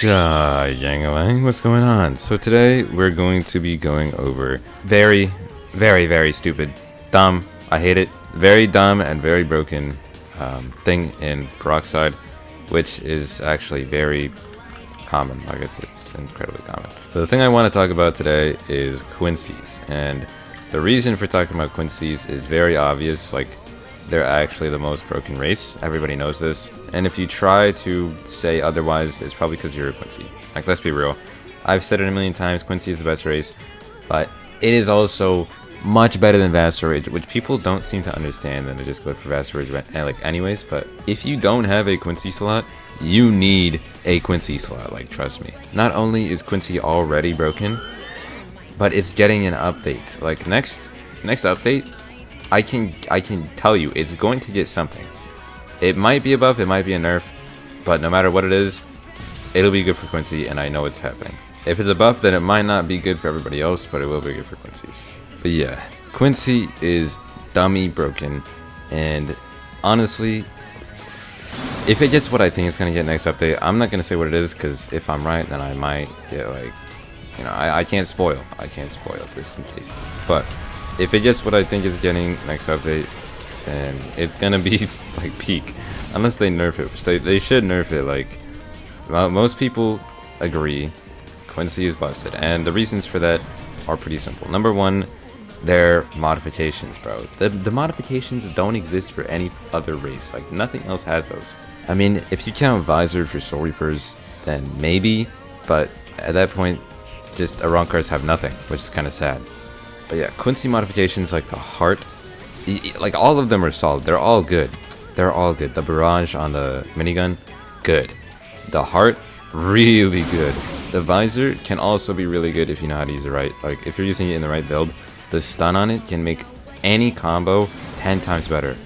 Yangling, what's going on? So today we're going to be going over very stupid, dumb, I hate it, very dumb and very broken thing in Peroxide, which is actually very common, like it's incredibly common. So the thing I want to talk about today is Quincy's, and the reason for talking about Quincy's is very obvious. Like, they're actually the most broken race. Everybody knows this. And if you try to say otherwise, it's probably because you're a Quincy. Like, let's be real. I've said it a million times, Quincy is the best race. But it is also much better than Baszucki, which people don't seem to understand. And they just go for Baszucki like anyways. But if you don't have a Quincy slot, you need a Quincy slot. Like, trust me. Not only is Quincy already broken, but it's getting an update. Like, next update, I can tell you it's going to get something. It might be a buff, it might be a nerf, but no matter what it is, it'll be good for Quincy, and I know it's happening. If it's a buff, then it might not be good for everybody else, but it will be good for Quincy's. But yeah, Quincy is dummy broken, and honestly, if it gets what I think it's gonna get next update, I'm not gonna say what it is, because if I'm right, then I might get, like, you know, I can't spoil. I can't spoil just in case. But if it gets what I think it's getting next update, then it's gonna be like peak, unless they nerf it, which they should nerf it. Like, most people agree Quincy is busted, and the reasons for that are pretty simple. Number one, their modifications, bro. The modifications don't exist for any other race. Like, nothing else has those. I mean, if you count Visor for Soul Reapers, then maybe, but at that point, just Arancars have nothing, which is kind of sad. But yeah, Quincy modifications like the heart, like, all of them are solid. They're all good. They're all good. The barrage on the minigun, good. The heart, really good. The visor can also be really good if you know how to use it right. Like, if you're using it in the right build, the stun on it can make any combo 10 times better.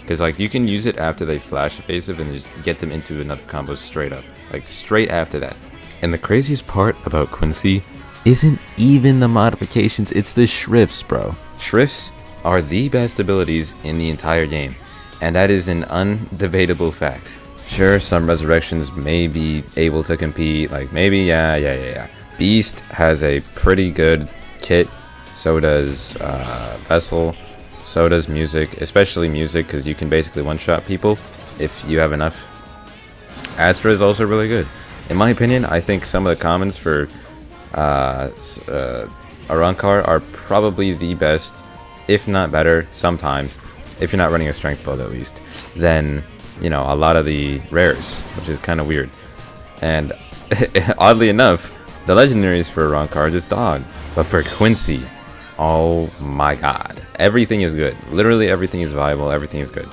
Because, like, you can use it after they flash evasive and just get them into another combo straight up. Like, straight after that. And the craziest part about Quincy isn't even the modifications, it's the Shrifts, bro. Shrifts are the best abilities in the entire game, and that is an undebatable fact. Sure, some resurrections may be able to compete, like, maybe, yeah. Beast has a pretty good kit, so does Vessel, so does Music, especially Music, because you can basically one-shot people if you have enough. Astra is also really good. In my opinion, I think some of the commons for Arankar are probably the best, if not better, sometimes, if you're not running a strength build at least, than, you know, a lot of the rares, which is kind of weird. And oddly enough, the legendaries for Arankar are just dog. But for Quincy, oh my god, everything is good. Literally everything is viable, everything is good.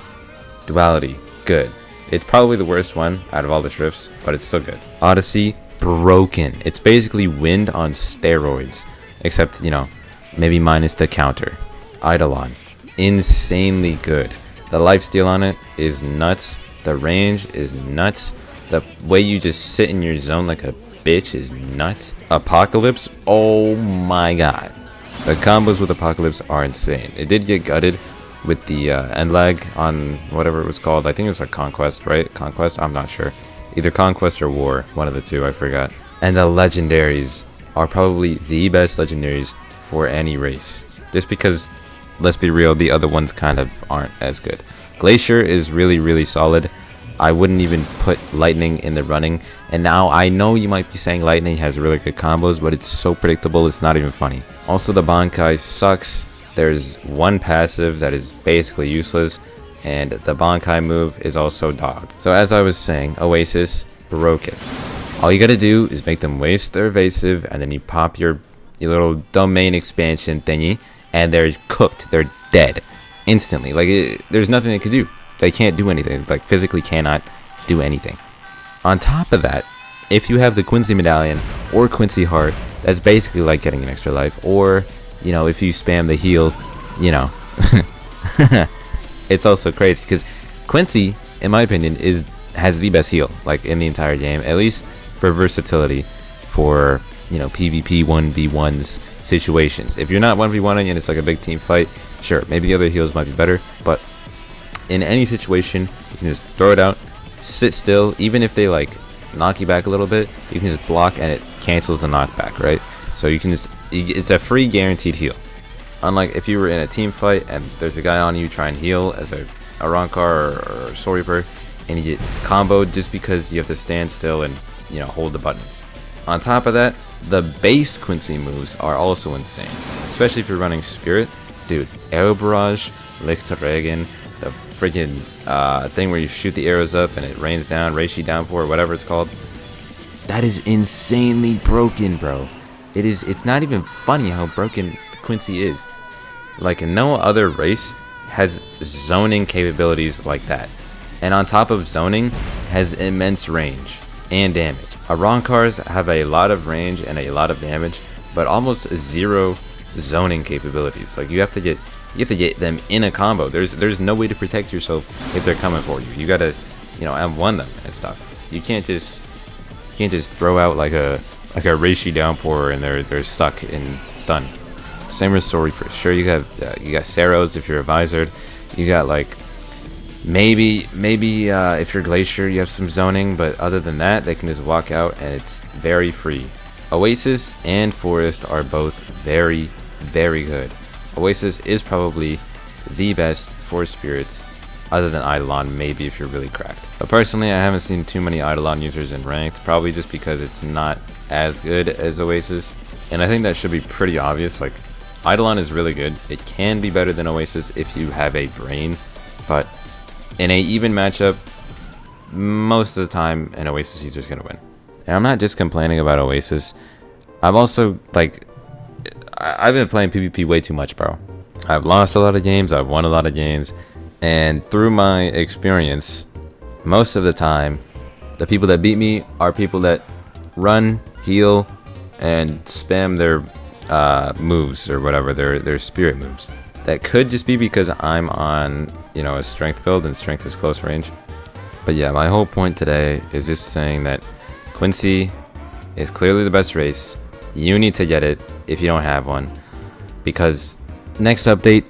Duality, good. It's probably the worst one out of all the Shrifts, but it's still good. Odyssey, broken. It's basically wind on steroids, except, you know, maybe minus the counter. Eidolon, insanely good. The lifesteal on it is nuts. The range is nuts. The way you just sit in your zone like a bitch is nuts. Apocalypse, oh my god. The combos with Apocalypse are insane. It did get gutted with the end lag on whatever it was called. I think it was like Conquest, right? Conquest? I'm not sure. Either Conquest or War, one of the two, I forgot. And the legendaries are probably the best legendaries for any race. Just because, let's be real, the other ones kind of aren't as good. Glacier is really solid. I wouldn't even put Lightning in the running. And now I know you might be saying Lightning has really good combos, but it's so predictable it's not even funny. Also, the Bankai sucks. There's one passive that is basically useless, and the Bankai move is also dog. So as I was saying, Oasis, broken. All you gotta do is make them waste their evasive, and then you pop your little domain expansion thingy, and they're cooked. They're dead instantly. Like, there's nothing they can do. They can't do anything. Like, physically cannot do anything. On top of that, if you have the Quincy Medallion or Quincy Heart, that's basically like getting an extra life. Or, you know, if you spam the heal, you know, it's also crazy because Quincy, in my opinion, has the best heal, like, in the entire game, at least for versatility, for, you know, PvP 1v1s situations. If you're not 1v1ing and it's like a big team fight, sure, maybe the other heals might be better, but in any situation, you can just throw it out, sit still, even if they, like, knock you back a little bit, you can just block and it cancels the knockback, right? So you can just, it's a free guaranteed heal. Unlike if you were in a team fight and there's a guy on you trying to heal as a Rankar or Soul Reaper, and you get comboed just because you have to stand still and, you know, hold the button. On top of that, the base Quincy moves are also insane, especially if you're running Spirit. Dude, Arrow Barrage, Licks to Reagan, the freaking thing where you shoot the arrows up and it rains down, Reishi Downpour, whatever it's called. That is insanely broken, bro. It's not even funny how broken Quincy is. Like, no other race has zoning capabilities like that. And on top of zoning, has immense range and damage. Rankars have a lot of range and a lot of damage, but almost zero zoning capabilities. Like, you have to get them in a combo. There's no way to protect yourself if they're coming for you. You gotta, you know, M1 them and stuff. You can't just throw out like a Reishi Downpour and they're stuck in stun. Same with Soul Reaper. Sure, you got Saros if you're a Visored. You got like maybe if you're Glacier you have some zoning, but other than that they can just walk out and it's very free. Oasis and Forest are both very, very good. Oasis is probably the best for spirits, other than Eidolon, maybe if you're really cracked. But personally, I haven't seen too many Eidolon users in ranked, probably just because it's not as good as Oasis. And I think that should be pretty obvious. Like, Eidolon is really good. It can be better than Oasis if you have a brain, but in a even matchup, most of the time an Oasis user is gonna win. And I'm not just complaining about Oasis. I'm also like, I've been playing PvP way too much, bro. I've lost a lot of games, I've won a lot of games, and through my experience, most of the time, the people that beat me are people that run, heal, and spam their moves or whatever, their spirit moves. That could just be because I'm on, you know, a strength build and strength is close range. But yeah, my whole point today is just saying that Quincy is clearly the best race. You need to get it if you don't have one, because next update,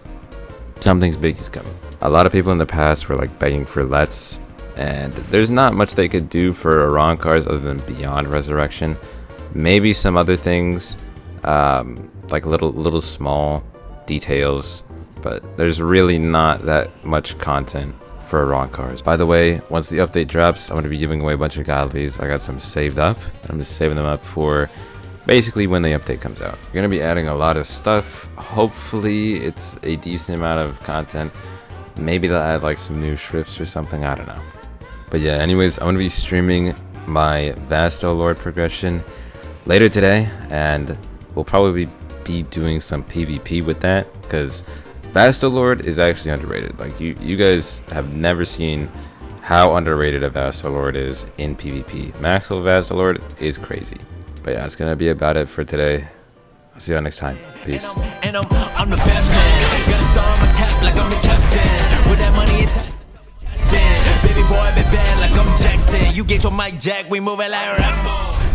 something's big is coming. A lot of people in the past were like begging for Let's, and there's not much they could do for Rankars other than Beyond Resurrection. Maybe some other things, like little small details, but there's really not that much content for Rankars. By the way, once the update drops, I'm going to be giving away a bunch of godlies. I got some saved up. I'm just saving them up for basically when the update comes out. We're going to be adding a lot of stuff. Hopefully it's a decent amount of content. Maybe they'll add like some new shrifts or something, I don't know. But yeah, anyways, I'm going to be streaming my Vasto Lord progression later today, and we'll probably be doing some PvP with that, because Vasto Lord is actually underrated. Like, you guys have never seen how underrated a Vasto Lord is in PvP. Maxwell Vasto Lord is crazy. But yeah, that's gonna be about it for today. I'll see you all next time. Peace. And I'm the Batman. Got a star on my cap like I'm the captain. With that money it's baby boy, be bad like I'm Jackson. You get your mic jack, we moving like Rambo.